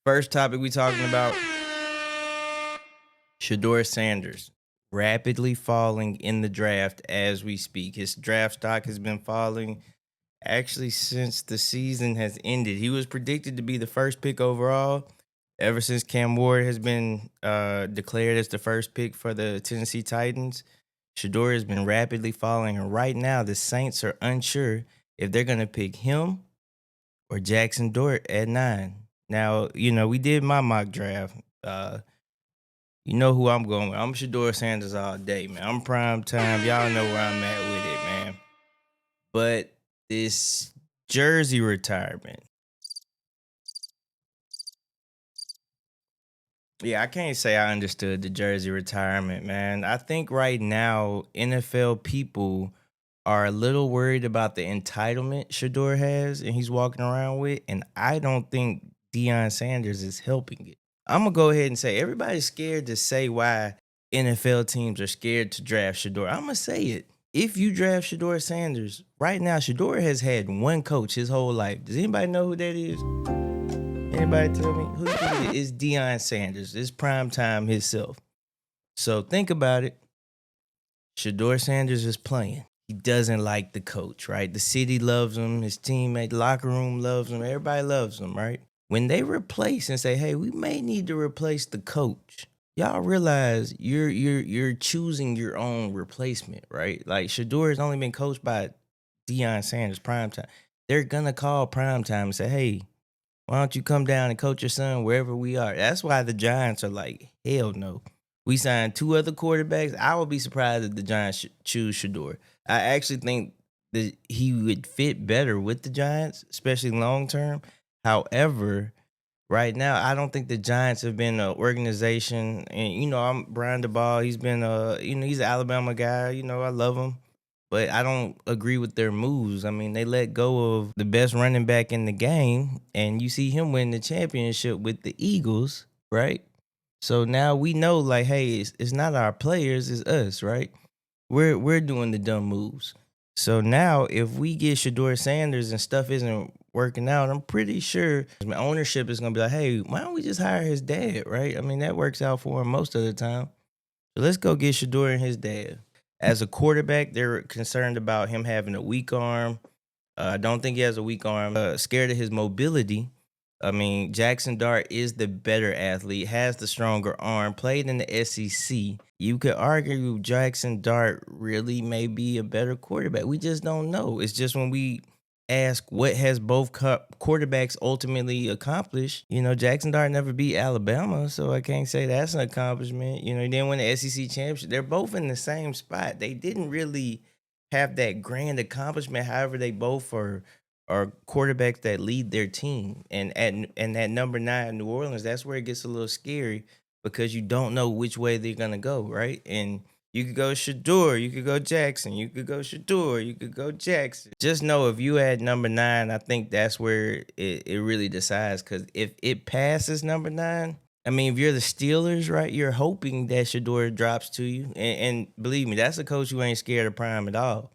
First topic we talking about Shedeur Sanders rapidly falling in the draft as we speak. His draft stock has been falling actually since the season has ended. He was predicted to be the first pick overall ever since Cam Ward has been declared as the first pick for the Tennessee Titans. Shedeur has been rapidly falling, and right now the Saints are unsure if they're going to pick him or Jackson Dort at 9. Now, we did my mock draft. You know who I'm going with. I'm Shedeur Sanders all day, man. I'm prime time. Y'all know where I'm at with it, man. But this jersey retirement. Yeah, I can't say I understood the jersey retirement, man. I think right now NFL people are a little worried about the entitlement Shador has and he's walking around with, and I don't think Deion Sanders is helping it. I'm gonna go ahead and say everybody's scared to say why NFL teams are scared to draft Shador. I'm gonna say it. If you draft Shador Sanders right now, Shador has had one coach his whole life. Does anybody know who that is? Anybody tell me who it is? Deion Sanders. It's prime time himself. So think about it. Shedeur Sanders is playing. He doesn't like the coach, right? The city loves him. His teammate, locker room loves him. Everybody loves him, right? When they replace and say, "Hey, we may need to replace the coach," y'all realize you're choosing your own replacement, right? Like Shedeur has only been coached by Deion Sanders primetime. They're gonna call primetime and say, "Hey, why don't you come down and coach your son wherever we are?" That's why the Giants are like, hell no. We signed two other quarterbacks. I would be surprised if the Giants choose Shedeur. I actually think that he would fit better with the Giants, especially long term. However, right now, I don't think the Giants have been an organization. And I'm Brian DeBall. He's been he's an Alabama guy. I love him. But I don't agree with their moves. I mean, they let go of the best running back in the game, and you see him win the championship with the Eagles, right? So now we know, like, hey, it's not our players, it's us, right? We're doing the dumb moves. So now, if we get Shedeur Sanders and stuff isn't working out, I'm pretty sure ownership is gonna be like, hey, why don't we just hire his dad, right? I mean, that works out for him most of the time. So let's go get Shedeur and his dad. As a quarterback, they're concerned about him having a weak arm. I don't think he has a weak arm. Scared of his mobility. I mean, Jackson Dart is the better athlete, has the stronger arm, played in the SEC. You could argue Jackson Dart really may be a better quarterback. We just don't know. It's just when we ask what has both quarterbacks ultimately accomplished, Jackson Dart never beat Alabama, so I can't say that's an accomplishment. He didn't win the SEC championship. They're both in the same spot. They didn't really have that grand accomplishment. However, they both are quarterbacks that lead their team. And at number 9, New Orleans, that's where it gets a little scary because you don't know which way they're gonna go, right? And you could go Shedeur, you could go Jackson, you could go Shedeur, you could go Jackson. Just know if you add number 9, I think that's where it really decides. Because if it passes number 9, I mean, if you're the Steelers, right, you're hoping that Shedeur drops to you. And believe me, that's a coach who ain't scared of prime at all.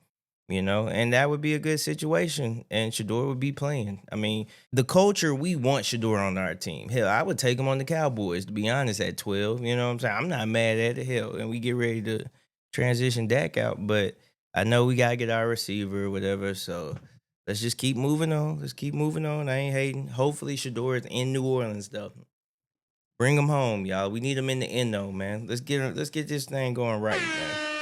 And that would be a good situation, and Shedeur would be playing. I mean, the culture, we want Shedeur on our team. Hell, I would take him on the Cowboys, to be honest, at 12. You know what I'm saying? I'm not mad at it. Hell, and we get ready to transition Dak out, but I know we got to get our receiver or whatever, so let's just keep moving on. Let's keep moving on. I ain't hating. Hopefully, Shedeur is in New Orleans, though. Bring him home, y'all. We need him in the end, though, man. Let's get this thing going right, man.